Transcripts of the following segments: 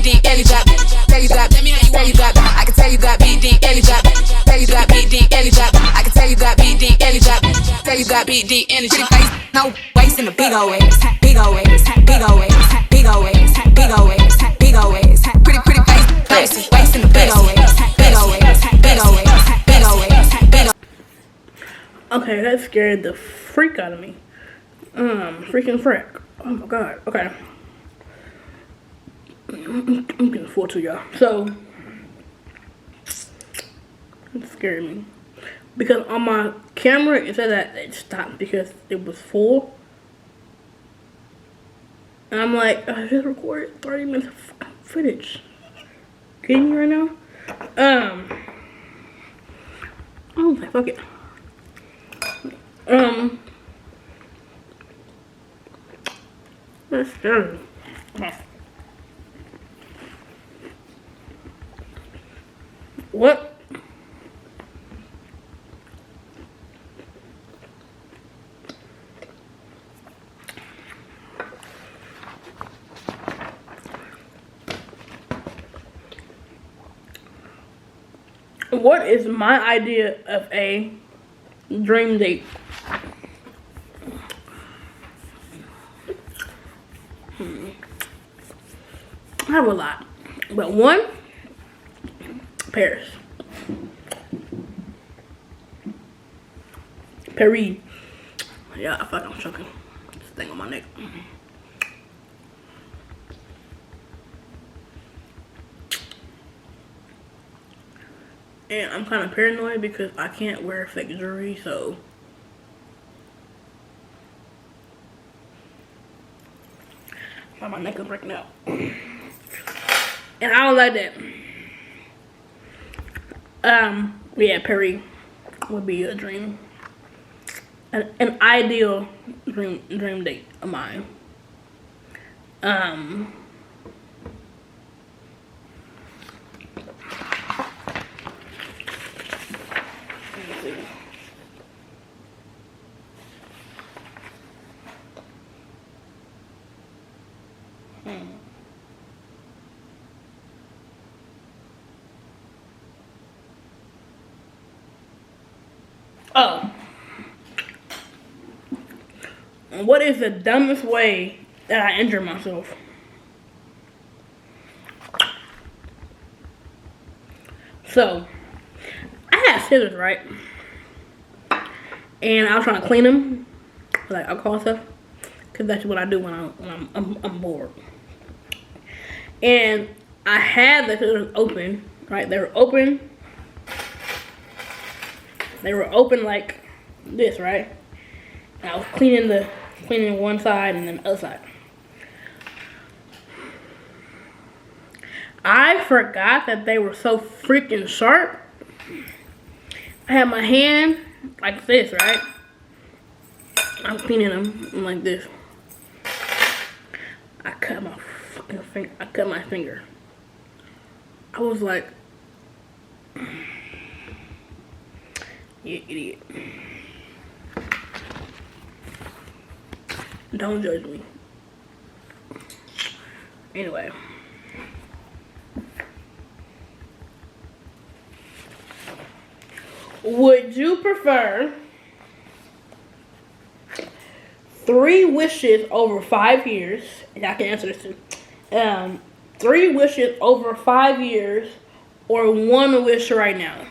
deep, belly drop, belly drop, belly drop. I can tell you got beat deep, belly drop, belly drop, beat deep, belly drop. I can tell you got beat deep, belly drop, belly drop, beat deep, energy face, no waist in the big old waist, big old waist, big old waist, big old waist, big old waist, big old waist, pretty face, waist in the big old waist, big old waist, big old waist, big old waist, big old. Okay, that scared the freak out of me. Freaking frick. Oh my god. Okay. I'm getting full too, y'all. So, it scared me. Because on my camera, it said that it stopped because it was full. And I'm like, I just recorded 30 minutes of footage. Kidding me right now? I was like, fuck it. That's scary. What? What is my idea of a dream date? I have a lot, but one, Paris. Paris. Yeah, I fuck, I'm choking. This thing on my neck. And I'm kind of paranoid because I can't wear fake jewelry, so my neck is breaking out. And I don't like that. Yeah, Paris would be a dream. An ideal dream date of mine. Oh. What is the dumbest way that I injure myself? So, I had scissors, right? And I was trying to clean them, like alcohol stuff, cause that's what I do when I'm bored. And I had the scissors open, right? They were open. They were open like this, right? And I was cleaning one side and then the other side. I forgot that they were so freaking sharp. I had my hand like this, right? I'm cleaning them like this. I cut my fucking finger. I cut my finger. I was like, you idiot. Don't judge me. Anyway. Would you prefer 3 wishes over 5 years? And I can answer this too. 3 wishes over 5 years or 1 wish right now?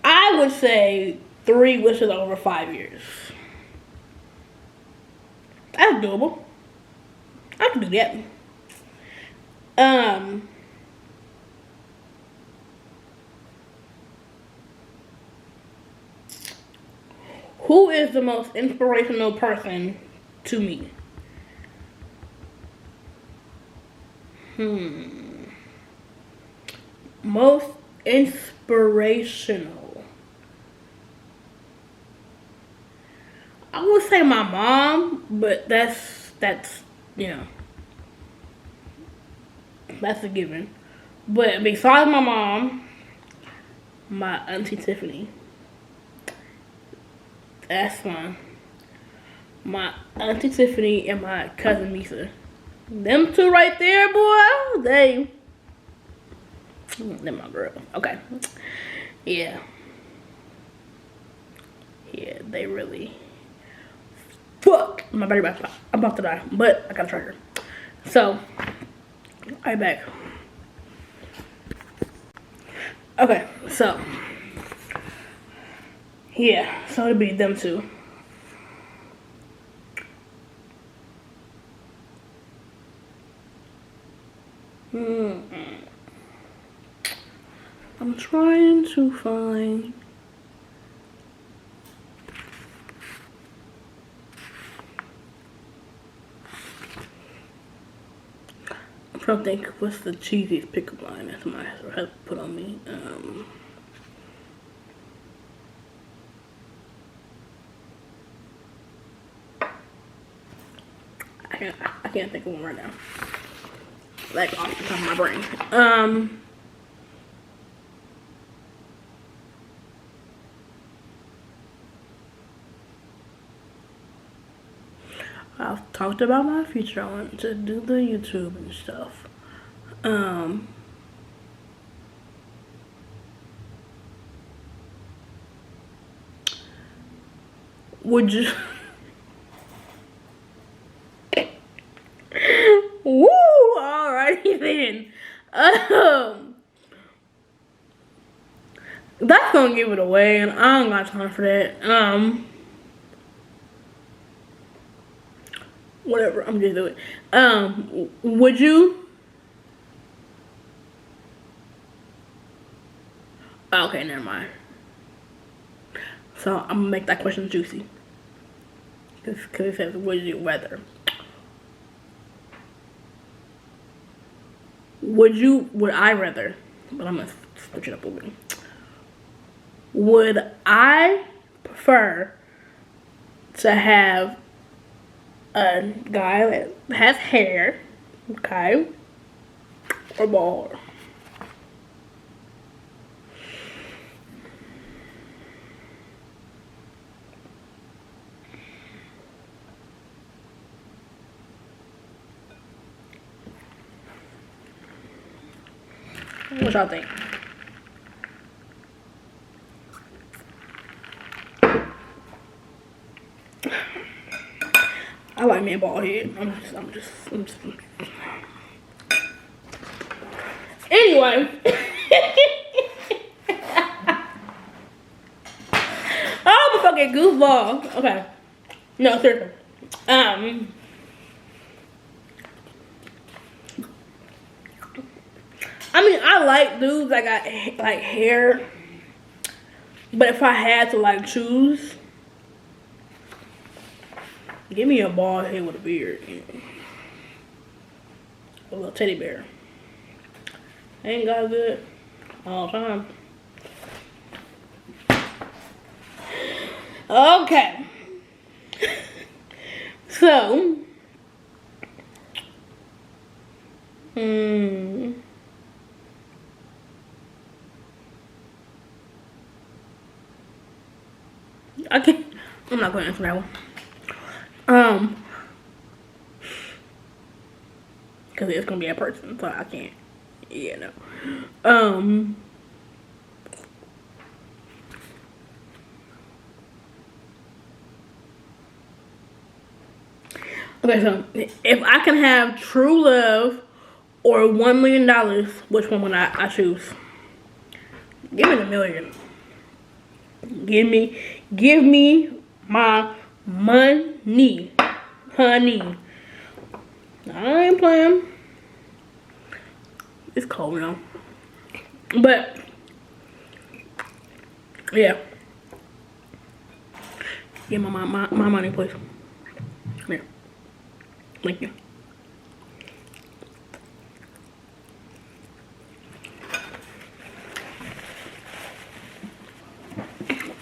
I would say 3 wishes over 5 years. That's doable. I can do that. Who is the most inspirational person to me? Most inspirational. I would say my mom, but that's you know, that's a given. But besides my mom, my auntie Tiffany. That's fine. My auntie Tiffany and my cousin Misa. Them two right there, boy. They're my girl. Okay. Yeah. Yeah, they really. Fuck. My battery about to stop. I'm about to die, but I got a charger. So, I'm back. Okay, so. Yeah, so it'd be them two. I'm trying to find. I'm trying to think what's the cheesiest pickup line that somebody has to put on me. I can't think of one right now. Like off the top of my brain. I've talked about my future. I want to do the YouTube and stuff. Would you? Woo! Alrighty then. That's gonna give it away, and I don't got time for that. Whatever. I'm just doing it. Would you? Okay, never mind. So I'm gonna make that question juicy. Cause it says, would you rather? Would I rather? But I'm gonna switch it up a little bit. Would I prefer to have a guy that has hair, okay, or bald? What y'all think? I like me a bald head. I'm just. Anyway. I'm a fucking goofball. Okay. No, seriously. I mean, I like dudes that got like hair, but if I had to like choose, give me a bald head with a beard, a little teddy bear. Ain't got good all the time. Okay, so I'm not going to answer that one. Because it's going to be a person, so I can't. Yeah, no. Okay, so if I can have true love or $1 million, which one would I choose? Give me the million. Give me my money, honey. I ain't playing. It's cold now, but yeah. Give me my money, please. Here, thank you.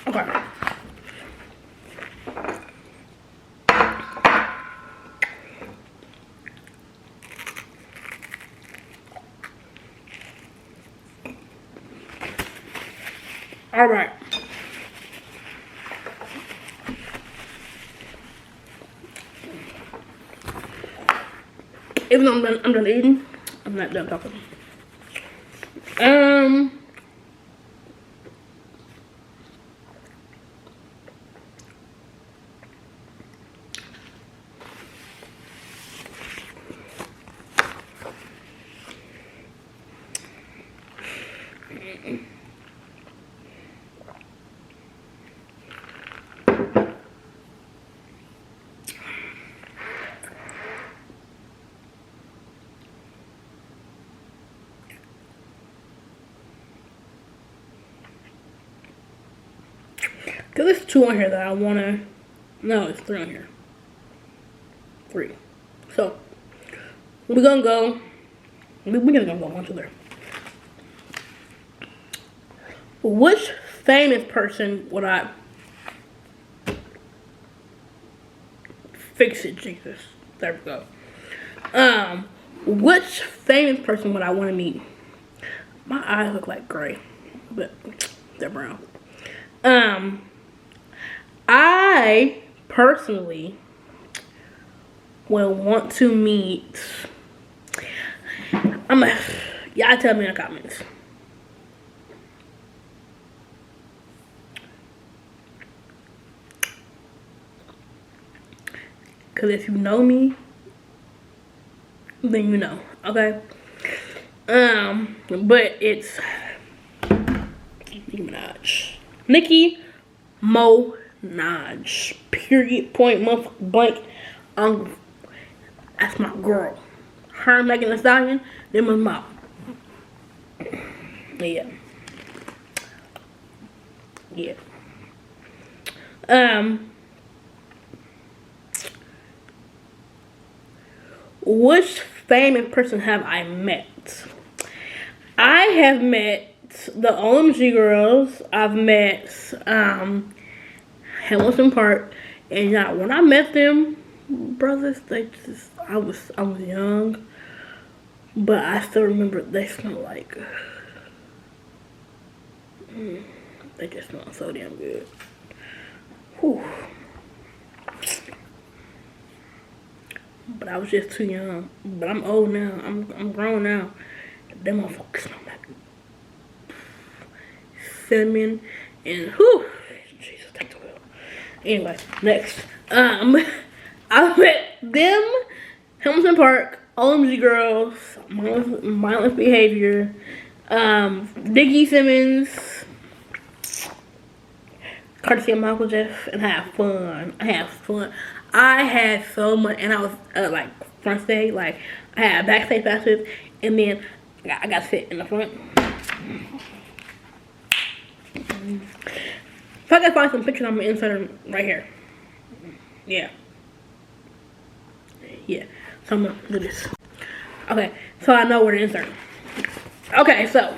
Okay. All right. Even though I'm done eating, I'm not done talking. Cause there's 2 on here that I wanna. No, it's 3 on here. 3. So we're gonna go. We're just gonna go 1, 2, 3. Which famous person would I fix it? Jesus, there we go. Which famous person would I want to meet? My eyes look like gray, but they're brown. I personally will want to meet. Y'all tell me in the comments. Cause if you know me, then you know, okay? But it's Nicki Minaj. Nicki Minaj. Period. Point. Blank. That's my girl. Her and Megan Thee Stallion. Them was my. Yeah. Yeah. Which famous person have I met? I have met the OMG girls. I've met Hamilton Park, and when I met them brothers, I was young, but I still remember they smell like they just smell so damn good. Whew. But I was just too young. But I'm old now. I'm grown now. Them motherfuckers smell like cinnamon and whew. Jesus, take the wheel. Anyway, next. I met them, Hamilton Park, OMG girls, mindless behavior, Diggy Simmons, courtesy of Michael Jeff, and have fun. I had so much, and I was like front stage, like I had backstage passes, and then I got to sit in the front. If I can find some pictures, I'm gonna insert them right here. Yeah. So I'm gonna do this. Okay, so I know where to insert them. Okay, so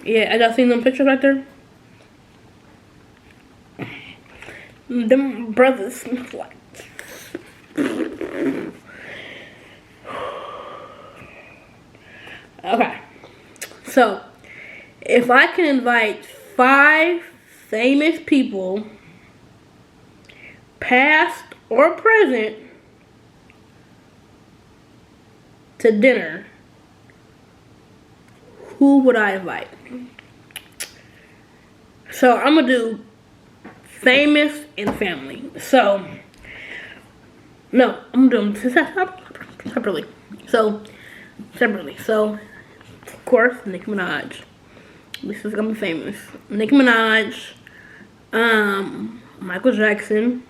yeah, I just seen them pictures right there. Them brothers like. Okay, so if I can invite 5 famous people, past or present, to dinner, who would I invite? So I'm gonna do famous and family. So no, I'm doing separately. So separately. So of course, Nicki Minaj. This is gonna be famous. Nicki Minaj, Michael Jackson,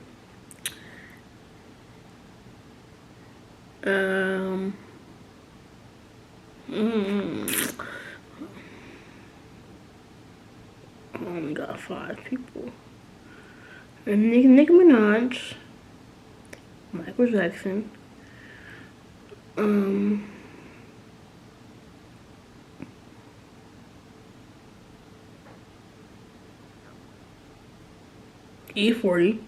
I only got 5 people. And Nicki Minaj, Michael Jackson, E40,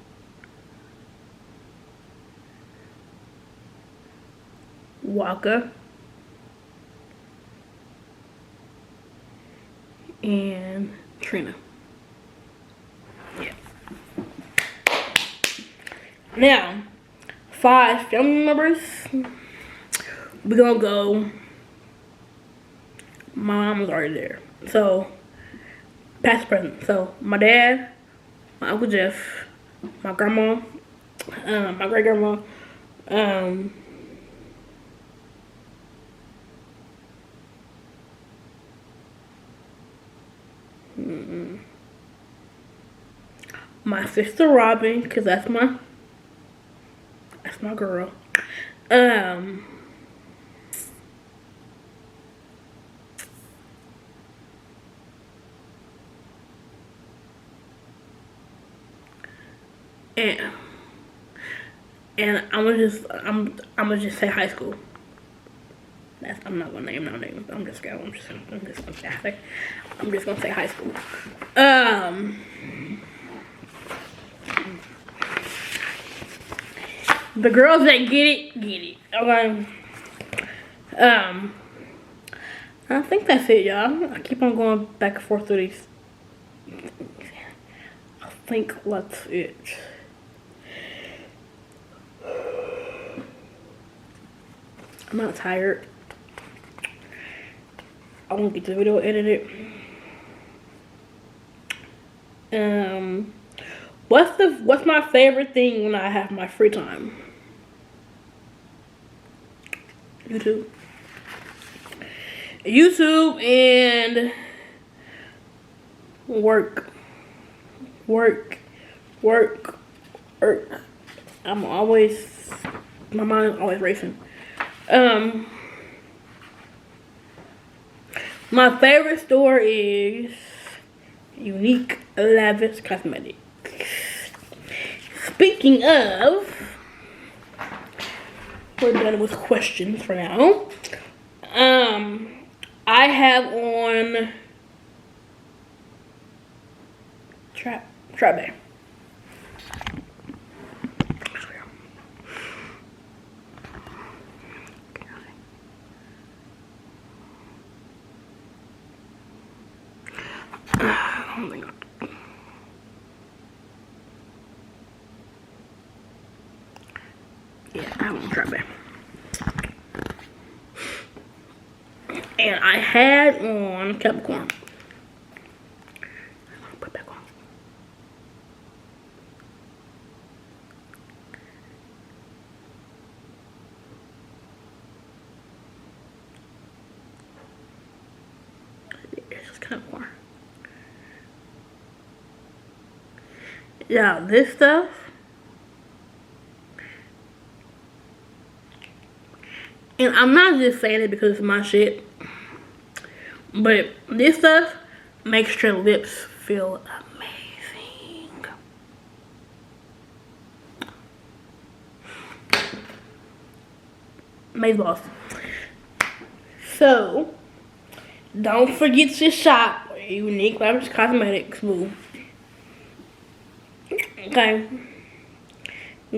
Waka, and Trina. Yeah. Now, 5 family members. We're gonna go. My mom was already there. So, past present. So, my dad, my Uncle Jeff, my grandma, my great grandma, my sister Robin, because that's my girl. And I'm gonna just say high school. I'm not gonna name no names. I'm just gonna say high school. The girls that get it. Okay. I think that's it, y'all. I keep on going back and forth through these. I think that's it. I'm not tired. I want to get the video edited. What's my favorite thing when I have my free time? YouTube and work. I'm always, my mind is always racing. My favorite store is Uniquelavishcosmetics. Speaking of, we're done with questions for now. I have on Trap Bay. Yeah, I have on Trap Bay. And I had on Capricorn. Put it back on. It's just Capricorn. Yeah, this stuff. And I'm not just saying it because it's my shit. But this stuff makes your lips feel amazing. Amazing boss. So, don't forget to shop Uniquelavishcosmetics, boo. Okay.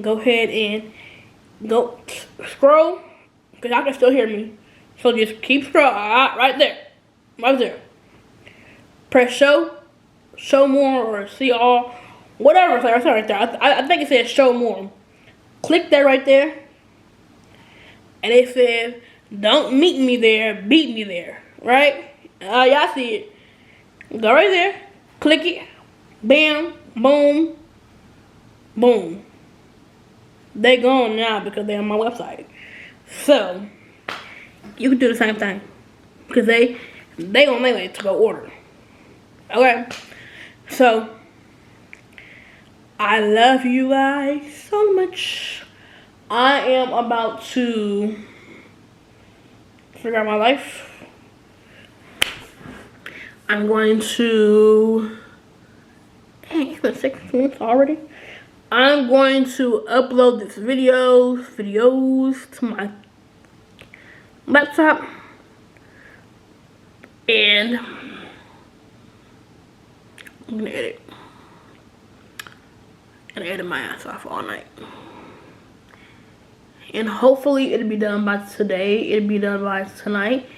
Go ahead and go scroll. Because y'all can still hear me. So just keep scrolling. Right there. Right there. Press show more, or see all, whatever it's right there. I think it says show more. Click that right there. And it says, don't meet me there, beat me there. Right? Y'all see it. Go right there. Click it. Bam. Boom. Boom. They gone now because they're on my website. So, you can do the same thing. Because they on their way to go order. Okay? So, I love you guys so much. I am about to figure out my life. I'm going to... Dang, it's been 6 months already. I'm going to upload this videos to my laptop. And I'm gonna edit. And edit my ass off all night. And hopefully it'll be done by today. It'll be done by tonight.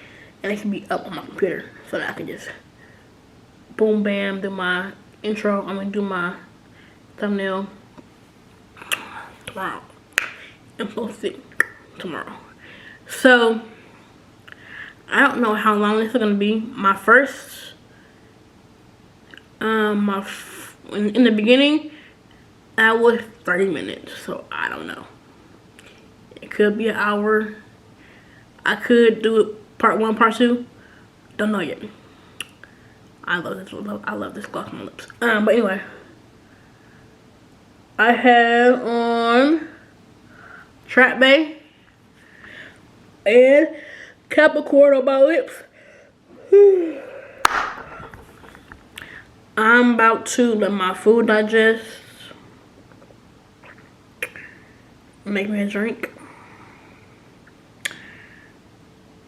And it can be up on my computer. So that I can just boom bam do my intro. I'm gonna do my thumbnail tomorrow. and post it tomorrow. So I don't know how long this is gonna be. My first, in the beginning, I was 30 minutes. So I don't know. It could be an hour. I could do it part 1, part 2. Don't know yet. I love this. I love this gloss on my lips. But anyway, I have on Trap Bay and Capricorn on my lips. I'm about to let my food digest. Make me a drink.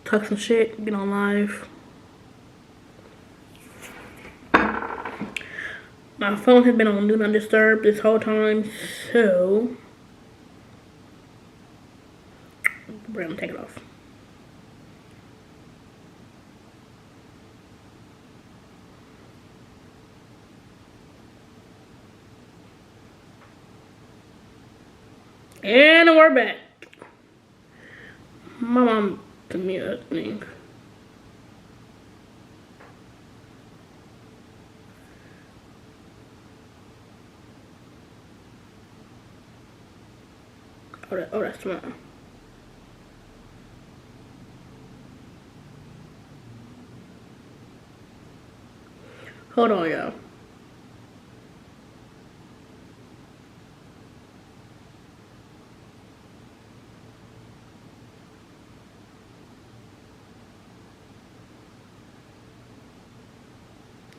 Talk some shit. Get on live. My phone has been on Do Not Disturb this whole time, so we're gonna take it off. And we're back. My mom took me a thing. Oh, that's smart. Hold on, y'all.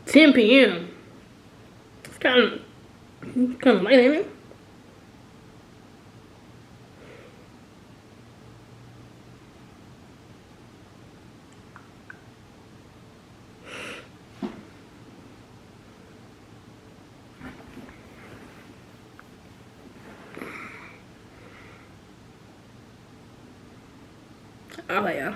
$10 p.m. It's kind of late, ain't it? Oh yeah.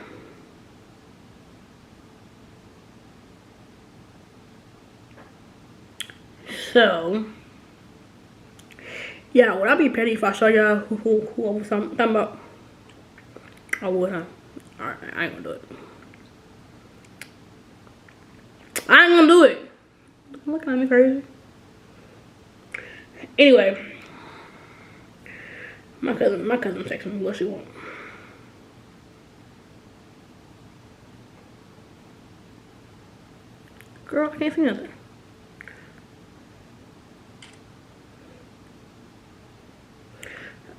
So yeah, would I be petty if I show y'all who I was talking about? I would, huh? Alright, I ain't gonna do it. I ain't gonna do it. Look at me crazy. Anyway, my cousin texted me what she want. Girl, I can't see nothing.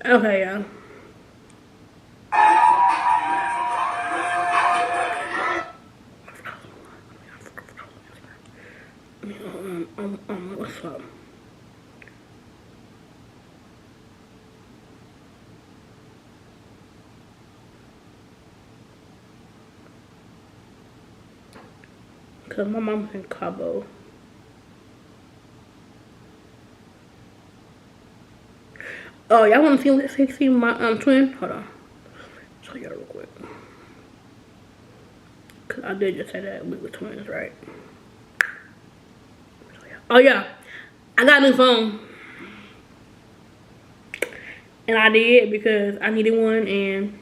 Okay, y'all. What's up? Cause my mom's in Cabo. Oh, y'all want to see my twin? Hold on. Show y'all real quick. Cause I did just say that we were twins, right? Oh yeah, I got a new phone, and I did because I needed one, and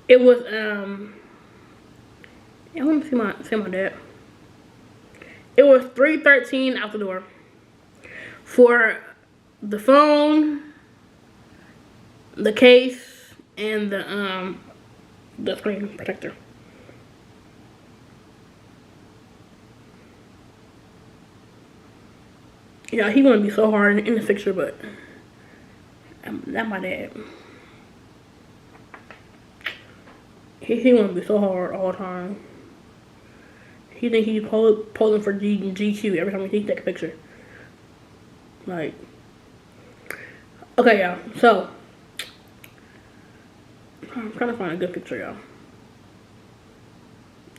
it was I want to see my dad. It was $313 out the door for the phone, the case, and the screen protector. Yeah, he gonna be so hard in the picture, but that's my dad. He gonna be so hard all the time. He think he's posing for GQ every time he take a picture. Like, okay, y'all. So, I'm trying to find a good picture, y'all.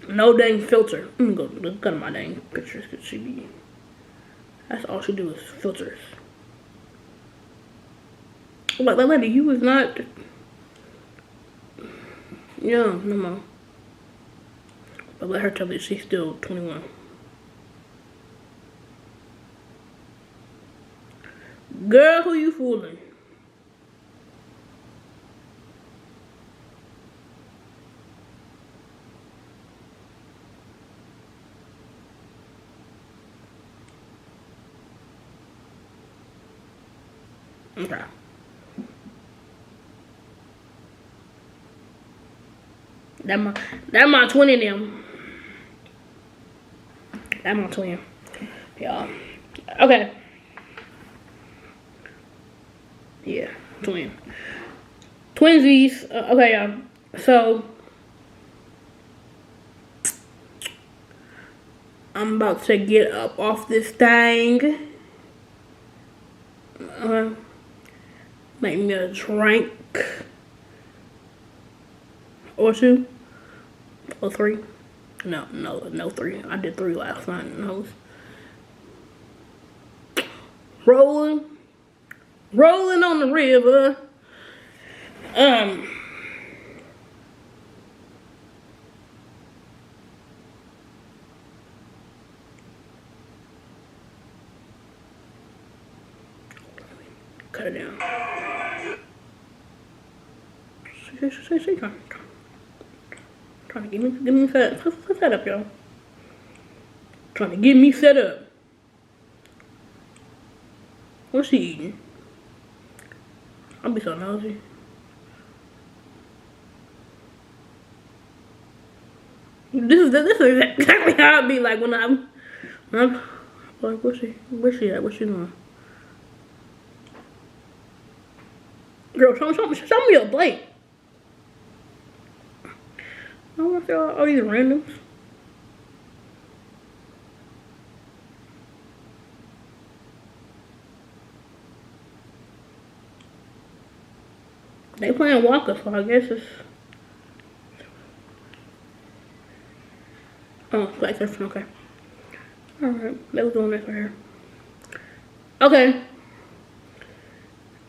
No dang filter. I'm gonna go look at my dang pictures, cause she be. That's all she do is filters. Like that lady, you was not. Yeah, no more. But let her tell me she's still 21. Girl, who you fooling? Okay. That my twin in them. That my twin. Y'all. Okay. Yeah, twin. Twinsies. Okay, y'all. So I'm about to get up off this thing. Make me a drink or two or three. No three. I did 3 last night. No. Rolling on the river. Cut it down. She trying to get me set up, y'all. Trying to get me set up. What's she eating? I'll be so nosy. This is exactly how I be like when I'm like, where's she at? What's she doing? Girl, show me your plate. I want to see all these randoms. They playing Walker, so I guess it's... Oh, Black Surfing, okay. Alright, they was doing this right here. Okay.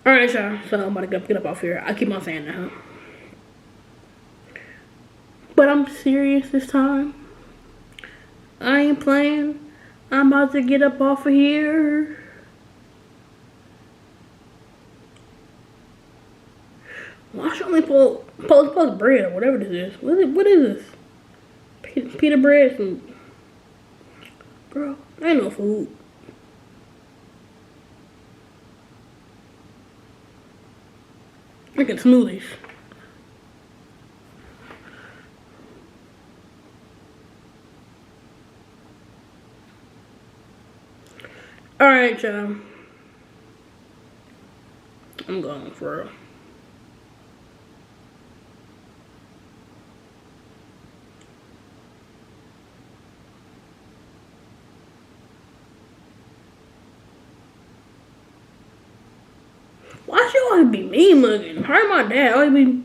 Alright, y'all. So I'm about to get up off here. I keep on saying that, huh? But I'm serious this time. I ain't playing. I'm about to get up off of here. Why should only post bread or whatever this is? What is this? Pita bread and... Girl, ain't no food. Drinking smoothies. Alright, y'all. I'm going for real. Why she always be mean mugging? Her and my dad always be...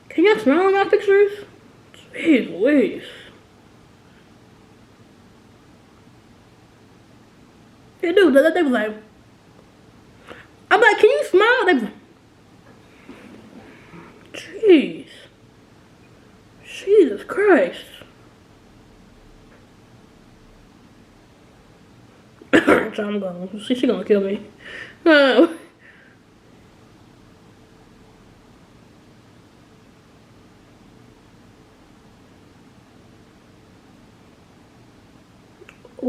Can y'all smile on my pictures? Jeez Louise. They do. They was like... I'm like, can you smile? They was like... Jeez. Jesus Christ. So I'm going. She gonna kill me. Oh,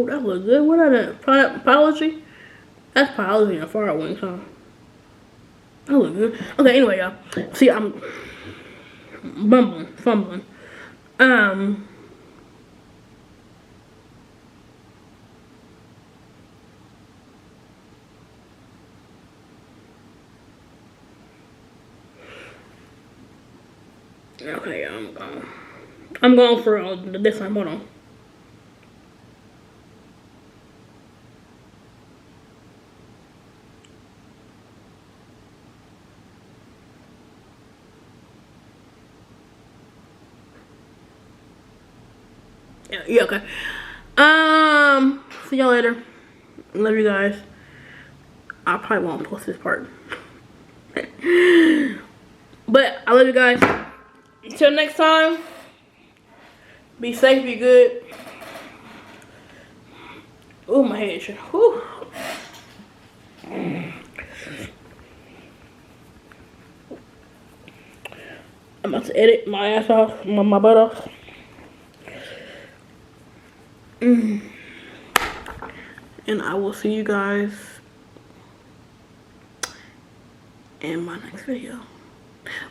that was good. What are that? Apology? That's biology and far wings, huh? That was good. Okay, anyway, y'all. See, I'm fumbling. Okay, I'm going for this time. Hold on. Yeah, okay. See y'all later. Love you guys. I probably won't post this part. But I love you guys. Until next time, be safe, be good. Oh, my head. Whew. I'm about to edit my ass off, my butt off. And I will see you guys in my next video.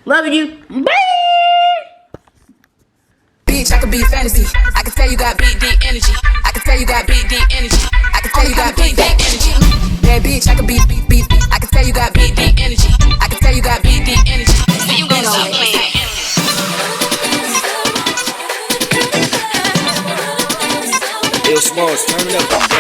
Love you. Bye. Bitch, I could be fantasy. I can tell you got big, deep energy. I can tell you got big, deep energy. I can tell you got big, deep energy. Bad bitch, I could be. I can tell you got big, deep energy. I can tell you got big, deep energy. So you gonna stop playing. Yo, Smalls, turn it up.